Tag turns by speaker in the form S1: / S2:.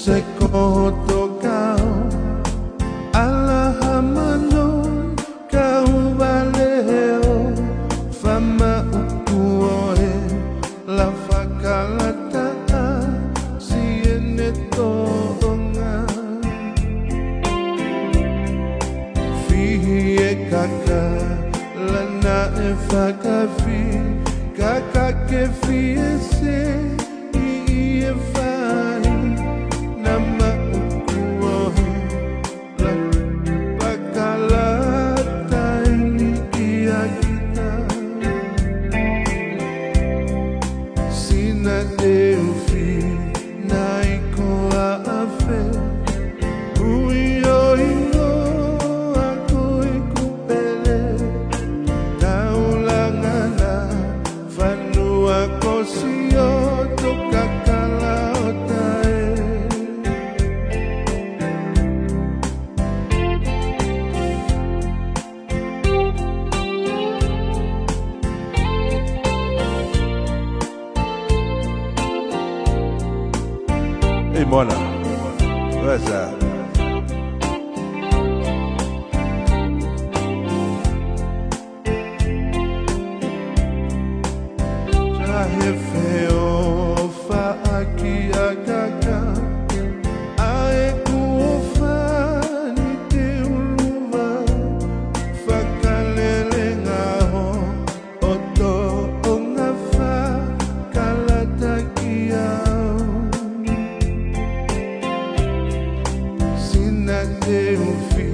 S1: sekoto kau alahamano kau valeo fama ukuoe la fakalata siene tonga fihi kaka lana e fakafi kaka ke fiese i fai nama ukuoe la fakalata ini ia kita sina Delfi naiko afe uyo iyo aku ikupele taulangana fanua kosio tukakala otae
S2: Hey Mona, what's that?
S1: Traje feo fa aki akaka ae kuofa ni te uluva fa kalele ngaho oto onga fa kalata kiau sina te ufi